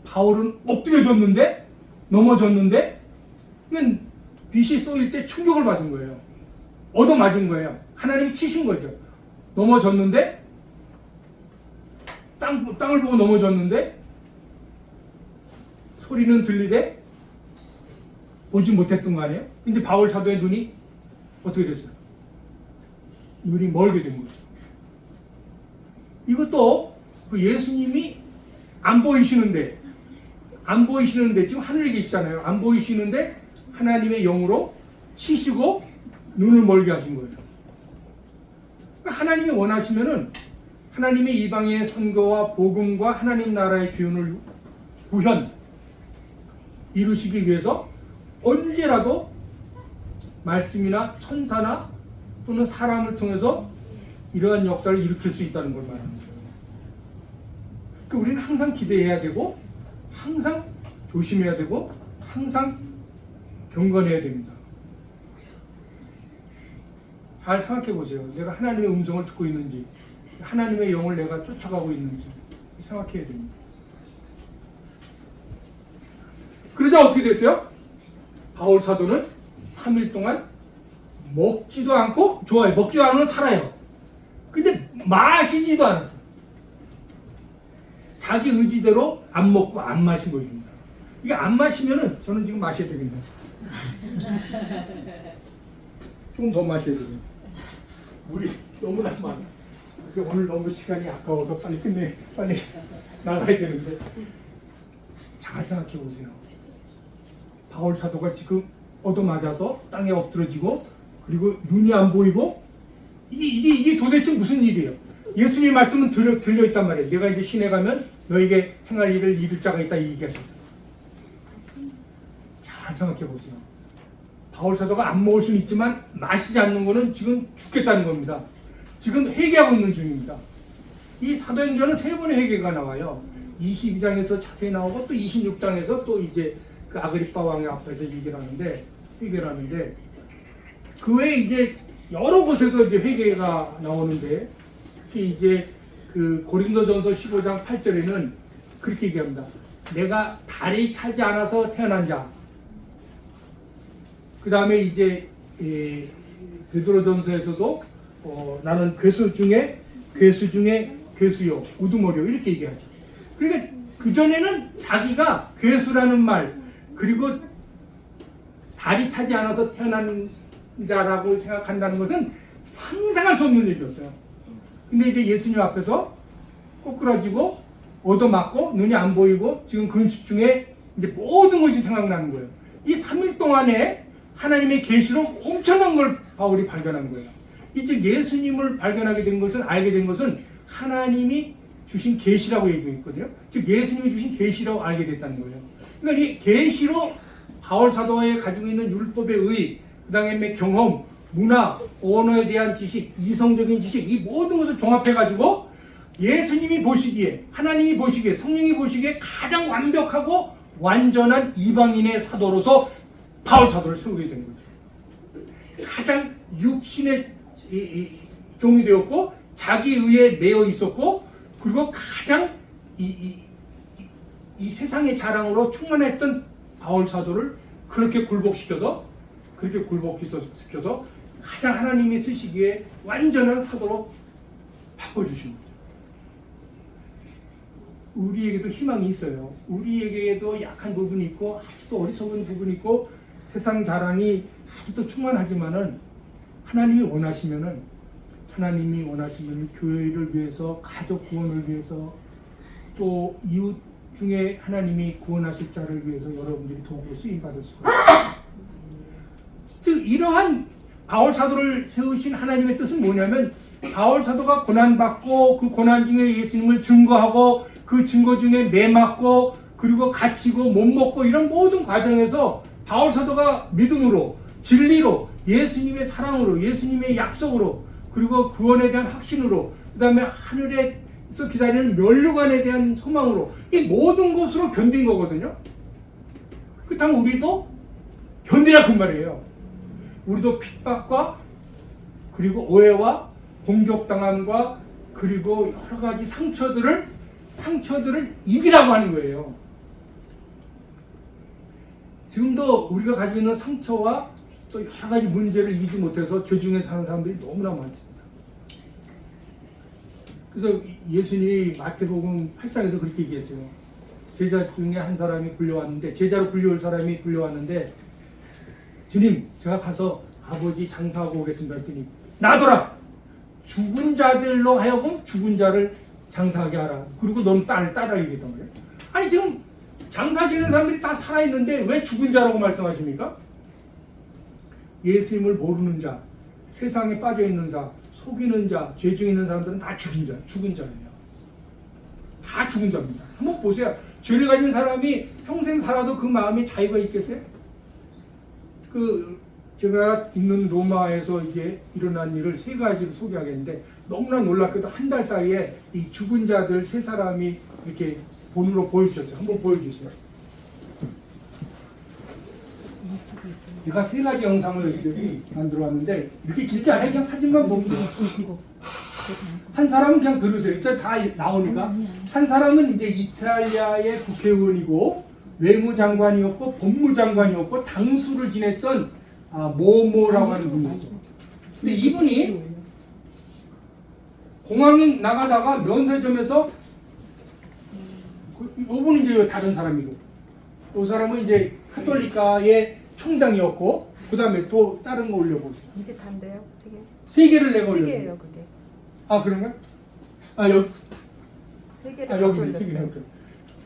Speaker 1: 바울은 엎드려졌는데 넘어졌는데 이건 빛이 쏘일 때 충격을 받은 거예요. 얻어맞은 거예요. 하나님이 치신 거죠. 넘어졌는데 땅을 보고 넘어졌는데 소리는 들리되 보지 못했던 거 아니에요? 근데 바울 사도의 눈이 어떻게 됐어요? 눈이 멀게 된 거죠. 이것도 그 예수님이 안 보이시는데 지금 하늘에 계시잖아요. 안 보이시는데 하나님의 영으로 치시고 눈을 멀게 하신 거예요. 그러니까 하나님이 원하시면은 하나님의 이방인의 선거와 복음과 하나님 나라의 기운을 구현 이루시기 위해서 언제라도 말씀이나 천사나 또는 사람을 통해서 이러한 역사를 일으킬 수 있다는 걸 말하는 거예요. 그러니까 우리는 항상 기대해야 되고 항상 조심해야 되고 항상 경건해야 됩니다. 잘 생각해 보세요. 내가 하나님의 음성을 듣고 있는지 하나님의 영을 내가 쫓아가고 있는지 생각해야 됩니다. 그러자 어떻게 됐어요? 바울 사도는 3일 동안 먹지도 않고 좋아요. 먹지도 않으면 살아요. 근데 마시지도 않았어요. 자기 의지대로 안 먹고 안 마신 것입니다. 이게 안 마시면은 저는 지금 마셔야 되겠네요. 좀 더 마셔야 되겠네요. 물이 너무나 많아. 오늘 너무 시간이 아까워서 빨리 나가야 되는데 잘 생각해 보세요. 바울 사도가 지금 얻어맞아서 땅에 엎드러지고 그리고 눈이 안 보이고 이게 도대체 무슨 일이에요? 예수님의 말씀은 들려 있단 말이에요. 내가 이제 시내 가면 너에게 행할 일을 이룰 자가 있다 이 얘기하셨어요. 잘 생각해 보세요. 바울 사도가 안 먹을 수는 있지만 마시지 않는 거는 지금 죽겠다는 겁니다. 지금 회개하고 있는 중입니다. 이 사도행전은 3번의 회개가 나와요. 22장에서 자세히 나오고 또 26장에서 또 이제 그 아그리파 왕의 앞에서 회개를 하는데 그 외에 이제 여러 곳에서 이제 회개가 나오는데 특히 이제 그 고린도전서 15장 8절에는 그렇게 얘기합니다. 내가 달이 차지 않아서 태어난 자. 그 다음에 이제 베드로전서에서도 나는 괴수 중에 괴수요 우두머리요 이렇게 얘기하죠. 그러니까 그 전에는 자기가 괴수라는 말 그리고 달이 차지 않아서 태어난 자라고 생각한다는 것은 상상할 수 없는 얘기였어요. 근데 이제 예수님 앞에서 꼬꾸라지고 얻어맞고 눈이 안 보이고 지금 근시중에 이제 모든 것이 생각나는 거예요. 이 3일 동안에 하나님의 계시로 엄청난 걸 바울이 발견한 거예요. 이제 예수님을 발견하게 된 것은 알게 된 것은 하나님이 주신 계시라고 얘기했거든요. 즉 예수님이 주신 계시라고 알게 됐다는 거예요. 그러니까 이 계시로 바울 사도에 가지고 있는 율법의 의, 그다음에 경험, 문화, 언어에 대한 지식, 이성적인 지식 이 모든 것을 종합해 가지고 예수님이 보시기에 하나님이 보시기에 성령이 보시기에 가장 완벽하고 완전한 이방인의 사도로서 바울 사도를 세우게 된 거죠. 가장 육신의 종이 되었고 자기 의에 매여 있었고 그리고 가장 이 세상의 자랑으로 충만했던 바울 사도를 그렇게 굴복시켜서 그렇게 굴복히 시켜서 가장 하나님이 쓰시기에 완전한 사도로 바꿔주신 거죠. 우리에게도 희망이 있어요. 우리에게도 약한 부분이 있고 아직도 어리석은 부분이 있고 세상 자랑이 아직도 충만하지만은 하나님이 원하시면 교회를 위해서, 가족 구원을 위해서, 또 이웃 중에 하나님이 구원하실 자를 위해서 여러분들이 도구로 쓰임 받을 수가 있어요. 즉 이러한 바울 사도를 세우신 하나님의 뜻은 뭐냐면, 바울 사도가 고난받고 그 고난 중에 예수님을 증거하고 그 증거 중에 매맞고 그리고 갇히고 못 먹고 이런 모든 과정에서 바울 사도가 믿음으로, 진리로, 예수님의 사랑으로, 예수님의 약속으로, 그리고 구원에 대한 확신으로, 그 다음에 하늘에서 기다리는 면류관에 대한 소망으로 이 모든 것으로 견딘 거거든요. 그렇다면 우리도 견디라 그 말이에요. 우리도 핍박과 그리고 오해와 공격당함과 그리고 여러 가지 상처들을 이기라고 하는 거예요. 지금도 우리가 가지고 있는 상처와 또 여러 가지 문제를 이기지 못해서 죄 중에 사는 사람들이 너무나 많습니다. 그래서 예수님이 마태복음 8장에서 그렇게 얘기했어요. 제자 중에 한 사람이 굴려왔는데, 제자로 굴려올 사람이 굴려왔는데, 주님, 제가 가서 아버지 장사하고 오겠습니다 했더니, 놔둬라! 죽은 자들로 하여금 죽은 자를 장사하게 하라. 그리고 넌 따라 얘기했단 말이에요. 아니 지금 장사 지는 사람들이 다 살아있는데 왜 죽은 자라고 말씀하십니까? 예수님을 모르는 자, 세상에 빠져있는 자, 속이는 자, 죄 중에 있는 사람들은 다 죽은 자예요. 다 죽은 자입니다. 한번 보세요. 죄를 가진 사람이 평생 살아도 그 마음에 자유가 있겠어요? 제가 있는 로마에서 이게 일어난 일을 세 가지로 소개하겠는데, 너무나 놀랍게도 한 달 사이에 이 죽은 자들 세 사람이 이렇게 본으로 보여주셨어요. 한번 보여주세요. 제가 세 가지 영상을 여기저기 만들어 왔는데, 이렇게 길지 않아요. 그냥 사진만 보면 돼요. 한 사람은 그냥 들으세요. 일단 다 나오니까. 한 사람은 이제 이탈리아의 국회의원이고 외무장관이었고 법무장관이었고 당수를 지냈던 모모라고 하는 분이었어요. 근데 이분이 공항에 나가다가 면세점에서, 이분은 이제 다른 사람이고, 이 사람은 이제 카톨리카의 총당이었고, 그 다음에 또 다른 거 올려보세요.
Speaker 5: 이게 단데요? 되게
Speaker 1: 세 개를 내가
Speaker 5: 세
Speaker 1: 올려보세요.
Speaker 5: 개예요, 그게.
Speaker 1: 아, 그런가? 여기.
Speaker 5: 세 개를 같이
Speaker 1: 여기 세
Speaker 5: 올렸어요.
Speaker 1: 개.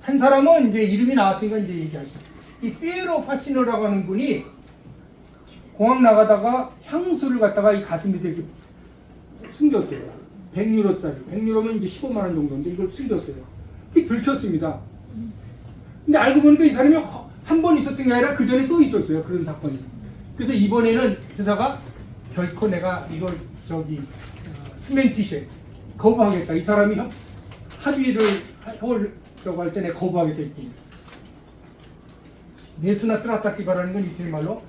Speaker 1: 한 사람은 이제 이름이 나왔으니까 이제 얘기할게요. 이 피에로 파시노라고 하는 분이 공항 나가다가 향수를 갖다가 이 가슴 밑에 이렇게 숨겼어요. 100유로짜리. 100유로면 이제 15만 원 정도인데 이걸 숨겼어요. 이게 들켰습니다. 근데 알고 보니까 이 사람이 한 번 있었던 게 아니라 그 전에 또 있었어요. 그런 사건이. 그래서 이번에는 회사가 결코 내가 이걸 스멘티셰 거부하겠다. 이 사람이 합의를 하려고 할 때 내가 거부하겠다 했군요. 네스나 트라타키바라는 건 이태리 말로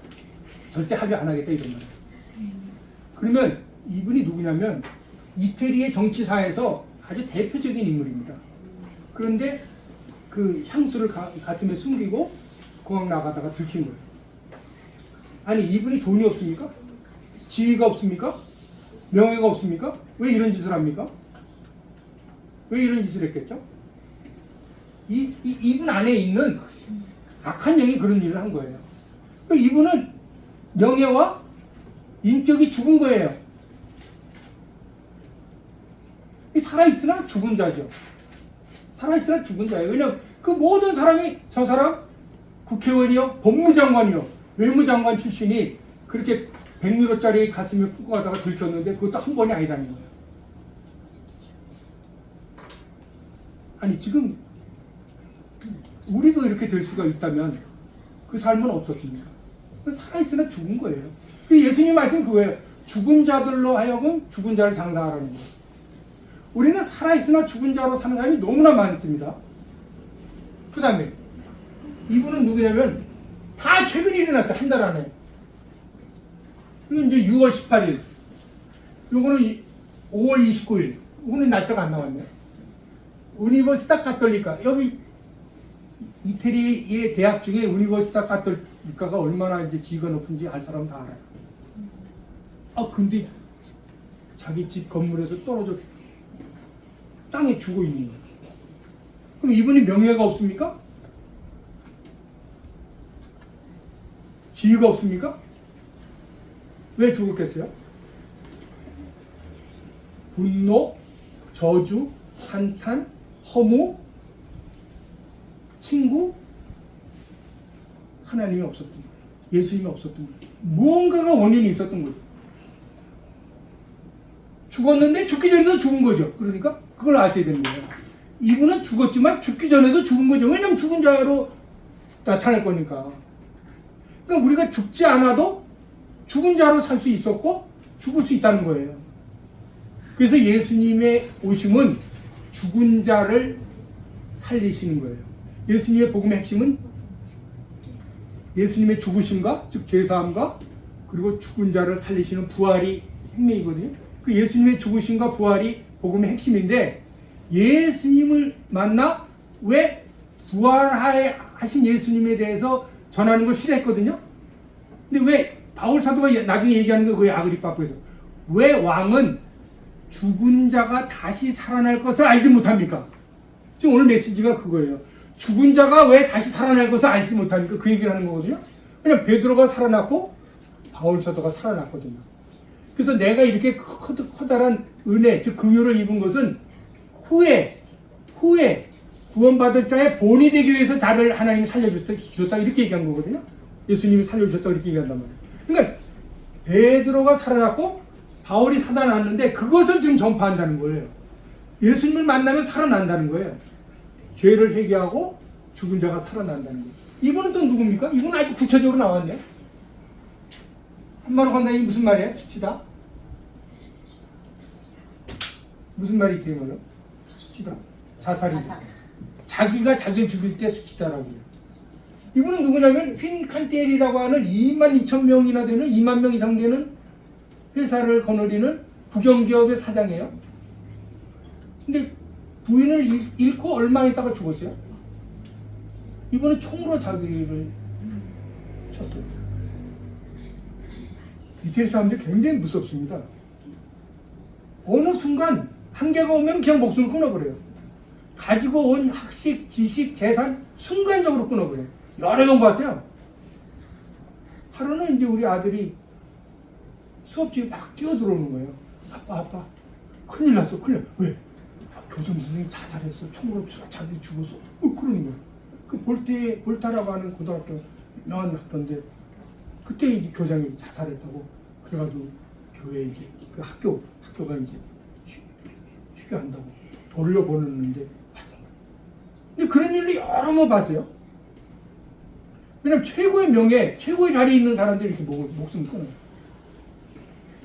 Speaker 1: 절대 합의 안 하겠다 이런 말이에요. 그러면 이분이 누구냐면 이태리의 정치사에서 아주 대표적인 인물입니다. 그런데 그 향수를 가슴에 숨기고 공항 나가다가 들킨 거예요. 아니 이분이 돈이 없습니까? 지위가 없습니까? 명예가 없습니까? 왜 이런 짓을 합니까? 왜 이런 짓을 했겠죠? 이분 안에 있는 악한 영이 그런 일을 한 거예요. 이분은 명예와 인격이 죽은 거예요. 살아있으나 죽은 자죠. 살아있으나 죽은 자예요. 왜냐면 그 모든 사람이 저 사람 국회의원이요, 법무장관이요, 외무장관 출신이 그렇게 100유로짜리 가슴에 품고 가다가 들켰는데 그것도 한 번이 아니라는 거예요. 아니 지금 우리도 이렇게 될 수가 있다면 그 삶은 없었습니까? 살아있으나 죽은 거예요. 예수님 말씀 그거예요. 죽은 자들로 하여금 죽은 자를 장사하라는 거예요. 우리는 살아있으나 죽은 자로 사는 사람이 너무나 많습니다. 그 다음에 이분은 누구냐면 다 최근에 일어났어요. 한 달 안에. 이건 이제 6월 18일. 요거는 5월 29일. 이거는 날짜가 안 나왔네요. 우니버시타 카톨리카. 여기 이태리의 대학 중에 우니버시타 물가가 얼마나 이제 지위가 높은지 알 사람 다 알아요. 근데 자기 집 건물에서 떨어져 땅에 죽어 있는 거예요. 그럼 이분이 명예가 없습니까? 지위가 없습니까? 왜 죽었겠어요? 분노, 저주, 한탄, 허무, 친구, 하나님이 없었던 거예요. 예수님이 없었던 거예요. 무언가가 원인이 있었던 거죠. 죽었는데 죽기 전에도 죽은 거죠. 그러니까 그걸 아셔야 되는 거예요. 이분은 죽었지만 죽기 전에도 죽은 거죠. 왜냐면 죽은 자로 나타날 거니까. 그러니까 우리가 죽지 않아도 죽은 자로 살 수 있었고 죽을 수 있다는 거예요. 그래서 예수님의 오심은 죽은 자를 살리시는 거예요. 예수님의 복음의 핵심은 예수님의 죽으심과 즉 죄사함과 그리고 죽은 자를 살리시는 부활이 생명이거든요. 그 예수님의 죽으심과 부활이 복음의 핵심인데 예수님을 만나 왜 부활하신 예수님에 대해서 전하는 걸 싫어했거든요. 근데 왜 바울 사도가 나중에 얘기하는 거 거의 아그리파 앞에서 왜 왕은 죽은 자가 다시 살아날 것을 알지 못합니까? 지금 오늘 메시지가 그거예요. 죽은 자가 왜 다시 살아날 것을 알지 못합니까? 그 얘기를 하는 거거든요. 그냥 베드로가 살아났고 바울 사도가 살아났거든요. 그래서 내가 이렇게 커다란 은혜, 즉 긍휼을 입은 것은 후에 구원받을 자의 본이 되기 위해서 자를 하나님이 살려주셨다 이렇게 얘기한 거거든요. 예수님이 살려주셨다 이렇게 얘기한단 말이에요. 그러니까 베드로가 살아났고 바울이 살아났는데 그것을 지금 전파한다는 거예요. 예수님을 만나면 살아난다는 거예요. 죄를 회개하고 죽은 자가 살아난다는 거예요. 이분은 또 누굽니까? 이분은 아주 구체적으로 나왔네요. 한마로 간다니 무슨 말이에요? 수치다. 무슨 말이 되면요? 수치다. 자살이죠. 자기가 자기를 죽일 때 수치다라고요. 이분은 누구냐면 핀칸테리라고 하는 22,000명이나 되는 2만 명 이상 되는 회사를 거느리는 국영기업의 사장이에요. 근데 부인을 잃고 얼마 있다가 죽었어요. 이분은 총으로 자기를 쳤어요. 이태리 사람들이 굉장히 무섭습니다. 어느 순간 한계가 오면 그냥 목숨을 끊어버려요. 가지고 온 학식, 지식, 재산 순간적으로 끊어버려요. 여러 명 봤어요. 하루는 이제 우리 아들이 수업집에 막 뛰어들어오는 거예요. 아빠 큰일 났어. 큰일. 왜? 교장 선생님이 자살했어. 총으로 자기 죽었어. 그러는 거예요. 그 볼타라고 하는 고등학교 유명한 학교인데 그때 이 교장이 자살했다고 그래가지고 교회 이제 그 학교가 이제 휴교한다고 돌려보냈는데 근데 그런 일을 여러 번 봤어요. 왜냐면 최고의 명예, 최고의 자리에 있는 사람들이 이렇게 목숨을 끊어요.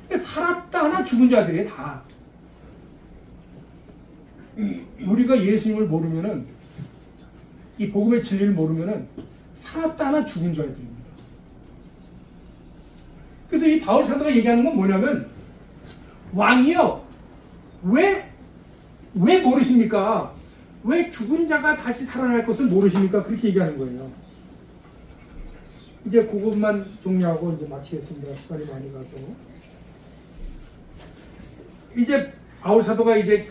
Speaker 1: 살았다 하나 죽은 자들이 다. 우리가 예수님을 모르면은 이 복음의 진리를 모르면은 살았다 하나 죽은 자들입니다. 그래서 이 바울 사도가 얘기하는 건 뭐냐면 왕이요 왜 모르십니까? 왜 죽은 자가 다시 살아날 것을 모르십니까? 그렇게 얘기하는 거예요. 이제 그것만 정리하고 이제 마치겠습니다. 시간이 많이 가서. 이제 바울 사도가 이제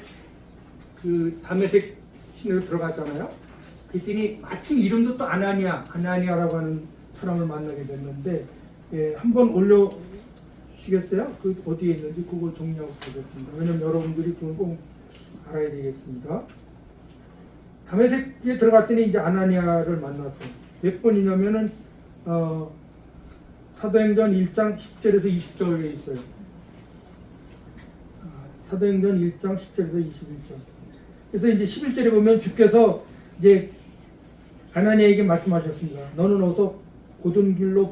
Speaker 1: 그 다메섹 시내로 들어갔잖아요. 그랬더니 마침 이름도 또 아나니아라고 하는 사람을 만나게 됐는데 한번 올려주시겠어요? 그 어디에 있는지 그걸 정리하고 보겠습니다. 왜냐면 여러분들이 그걸 꼭 알아야 되겠습니다. 다메섹에 들어갔더니 이제 아나니아를 만났어요. 몇 번이냐면은 사도행전 1장 10절에서 20절에 있어요. 사도행전 1장 10절에서 21절. 그래서 이제 11절에 보면 주께서 이제 아나니아에게 말씀하셨습니다. 너는 어서 고든길이라고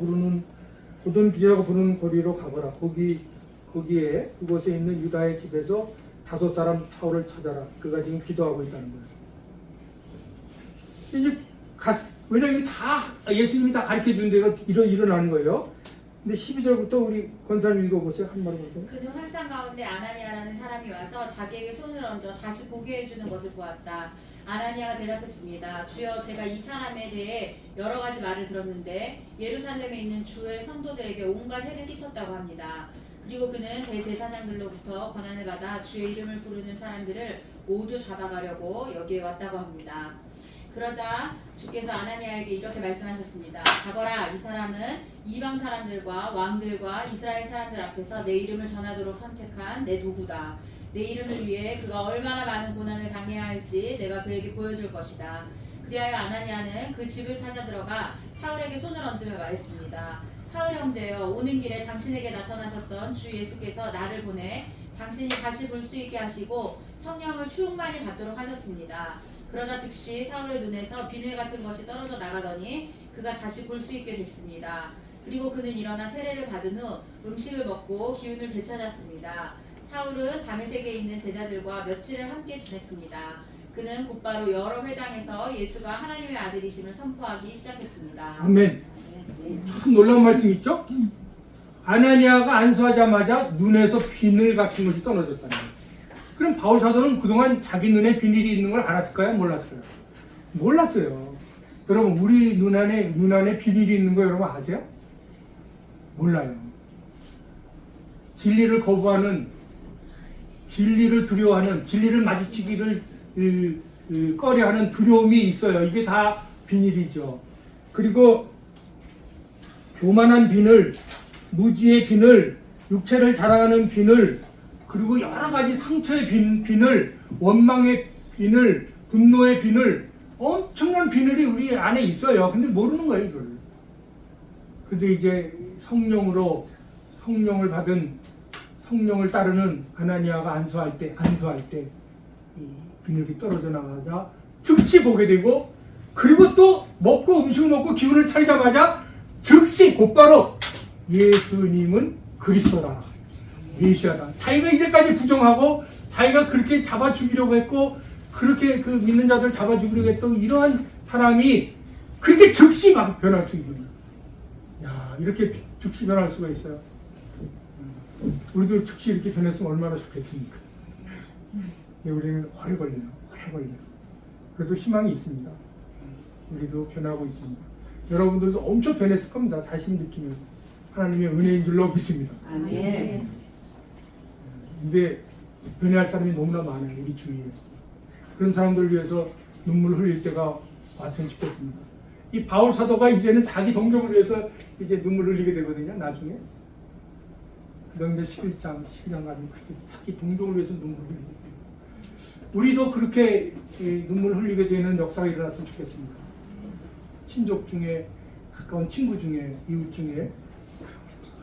Speaker 1: 부르는 거리로 가거라. 거기에 그곳에 있는 유다의 집에서 5 사람 사울을 찾아라. 그가 지금 기도하고 있다는 거예요. 이제 왜냐면 이게 다 예수님이 다 가르쳐 준 대로 일어나는 거예요. 근데 12절부터 우리 권사님 읽어보세요. 한 말로 보세요.
Speaker 2: 그는 환상 가운데 아나니아라는 사람이 와서 자기에게 손을 얹어 다시 보게 해주는 것을 보았다. 아나니아가 대답했습니다. 주여, 제가 이 사람에 대해 여러 가지 말을 들었는데 예루살렘에 있는 주의 성도들에게 온갖 해를 끼쳤다고 합니다. 그리고 그는 대제사장들로부터 권한을 받아 주의 이름을 부르는 사람들을 모두 잡아가려고 여기에 왔다고 합니다. 그러자 주께서 아나니아에게 이렇게 말씀하셨습니다. 가거라, 이 사람은 이방 사람들과 왕들과 이스라엘 사람들 앞에서 내 이름을 전하도록 선택한 내 도구다. 내 이름을 위해 그가 얼마나 많은 고난을 당해야 할지 내가 그에게 보여줄 것이다. 그리하여 아나니아는 그 집을 찾아 들어가 사울에게 손을 얹으며 말했습니다. 사울 형제여, 오는 길에 당신에게 나타나셨던 주 예수께서 나를 보내 당신이 다시 볼 수 있게 하시고 성령을 충만히 받도록 하셨습니다. 그러자 즉시 사울의 눈에서 비늘 같은 것이 떨어져 나가더니 그가 다시 볼 수 있게 됐습니다. 그리고 그는 일어나 세례를 받은 후 음식을 먹고 기운을 되찾았습니다. 사울은 다메섹에 있는 제자들과 며칠을 함께 지냈습니다. 그는 곧바로 여러 회당에서 예수가 하나님의 아들이심을 선포하기 시작했습니다.
Speaker 1: 아멘. 참 놀라운 말씀 있죠? 아나니아가 안수하자마자 눈에서 비늘 같은 것이 떨어졌다는 거예요. 그럼 바울 사도는 그동안 자기 눈에 비늘이 있는 걸 알았을까요? 몰랐어요? 몰랐어요. 여러분, 우리 눈 안에 비늘이 있는 거 여러분 아세요? 몰라요. 진리를 거부하는, 진리를 두려워하는, 진리를 마주치기를 꺼려하는 두려움이 있어요. 이게 다 비늘이죠. 그리고 교만한 비늘, 무지의 비늘, 육체를 자랑하는 비늘, 그리고 여러 가지 상처의 비늘, 원망의 비늘, 분노의 비늘, 엄청난 비늘이 우리 안에 있어요. 근데 모르는 거예요, 이걸. 근데 이제 성령을 받은, 성령을 따르는 아나니아가 안수할 때 이 비늘이 떨어져 나가자 즉시 보게 되고, 그리고 또 음식을 먹고 기운을 차리자마자 즉시 곧바로 예수님은 그리스도다, 메시아다. 자기가 이제까지 부정하고 자기가 그렇게 잡아 죽이려고 했고 그렇게 그 믿는 자들 잡아 죽이려고 했던 이러한 사람이 그렇게 즉시 막 변할 수 있는, 야, 이렇게 즉시 변할 수가 있어요. 우리도 즉시 이렇게 변했으면 얼마나 좋겠습니까? 근데 우리는 오래 걸려요. 그래도 희망이 있습니다. 우리도 변하고 있습니다. 여러분들도 엄청 변했을 겁니다. 자신 느끼면 하나님의 은혜인 줄로 믿습니다.
Speaker 5: 아멘.
Speaker 1: 근데 변해할 사람이 너무나 많아요, 우리 주위에. 그런 사람들을 위해서 눈물 흘릴 때가 왔으면 좋겠습니다. 이 바울 사도가 이제는 자기 동족을 위해서 이제 눈물 흘리게 되거든요, 나중에. 그런데 11장 가면 그렇게 자기 동족을 위해서 눈물 흘리게 돼요. 우리도 그렇게 눈물 흘리게 되는 역사가 일어났으면 좋겠습니다. 친족 중에, 가까운 친구 중에, 이웃 중에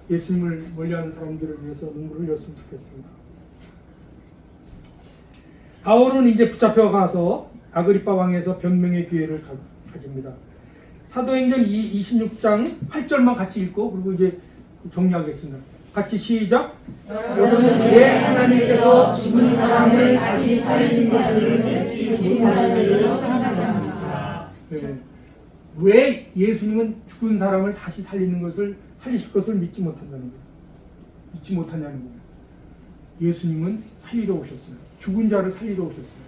Speaker 1: 예수님을 멀리하는 사람들을 위해서 눈물을 흘렸으면 좋겠습니다. 바울은 이제 붙잡혀 가서 아그리파 왕에서 변명의 기회를 가집니다. 사도행전 26장 8절만 같이 읽고 그리고 이제 정리하겠습니다. 같이 시작.
Speaker 6: 여러분은 왜 하나님께서 죽은 사람을 다시 살리신 것을 믿지 못하는지를 생각합니다.
Speaker 1: 네. 왜 예수님은 죽은 사람을 다시 살리실 것을 믿지 못한다는 거예요. 믿지 못하냐는 거예요. 예수님은 살리러 오셨어요. 죽은 자를 살리러 오셨어요.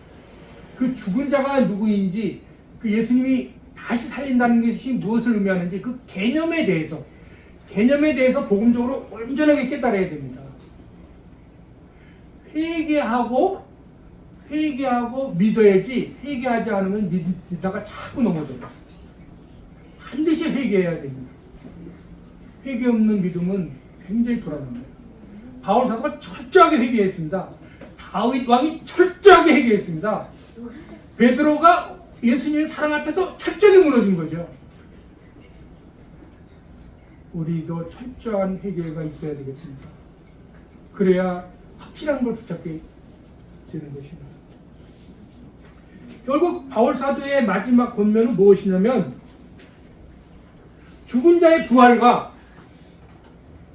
Speaker 1: 그 죽은 자가 누구인지, 그 예수님이 다시 살린다는 것이 무엇을 의미하는지 그 개념에 대해서 복음적으로 온전하게 깨달아야 됩니다. 회개하고 믿어야지, 회개하지 않으면 믿다가 자꾸 넘어져요. 반드시 회개해야 됩니다. 회개 없는 믿음은 굉장히 불안합니다. 바울 사도가 철저하게 회개했습니다. 다윗 왕이 철저하게 회개했습니다. 베드로가 예수님의 사랑 앞에서 철저하게 무너진 거죠. 우리도 철저한 회개가 있어야 되겠습니다. 그래야 확실한 걸 붙잡게 되는 것입니다. 결국 바울 사도의 마지막 권면은 무엇이냐면 죽은 자의 부활과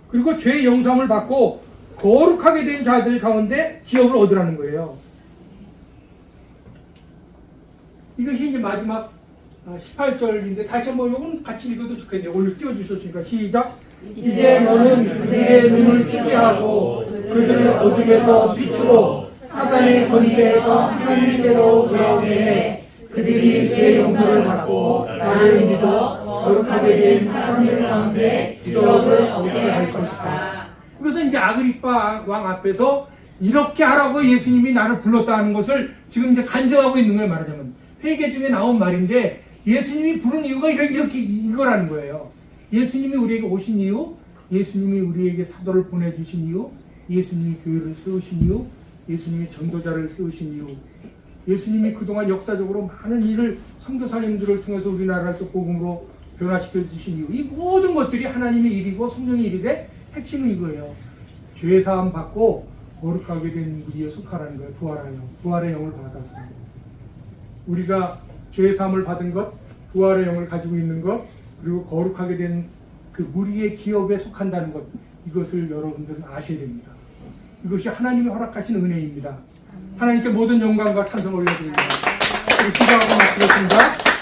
Speaker 1: 그리고 죄의 용서함을 받고 거룩하게 된 자들 가운데 기업을 얻으라는 거예요. 이것이 이제 마지막 18절인데 다시 한번 이건 같이 읽어도 좋겠네요. 오늘 띄워주셨으니까 시작.
Speaker 6: 이제 너는 그들의 눈을 뜨게 하고 그들을 어둠에서 빛으로 사단의 권세에서 하나님께로 돌아오게 해 그들이 죄 용서를 받고 나를 믿어 거룩하게 된 사람들 가운데 기록을 얻게 할 것이다.
Speaker 1: 그래서 이제 아그리파 왕 앞에서 이렇게 하라고 예수님이 나를 불렀다는 것을 지금 이제 간증하고 있는 거예요. 말하자면 회개 중에 나온 말인데 예수님이 부른 이유가 이렇게 이거라는 거예요. 예수님이 우리에게 오신 이유, 예수님이 우리에게 사도를 보내주신 이유, 예수님이 교회를 세우신 이유, 예수님이 전도자를 세우신 이유, 예수님이 그동안 역사적으로 많은 일을 선교사님들을 통해서 우리나라를 또 복음으로 변화시켜 주신 이유, 이 모든 것들이 하나님의 일이고 성령의 일인데 핵심은 이거예요. 죄사함 받고 거룩하게 된 우리에 속하라는 거예요. 부활의 영을 받아서 우리가 죄사함을 받은 것, 부활의 영을 가지고 있는 것, 그리고 거룩하게 된 그 무리의 기업에 속한다는 것, 이것을 여러분들은 아셔야 됩니다. 이것이 하나님이 허락하신 은혜입니다. 하나님께 모든 영광과 찬송을 올려드립니다. 기도하고 마치겠습니다.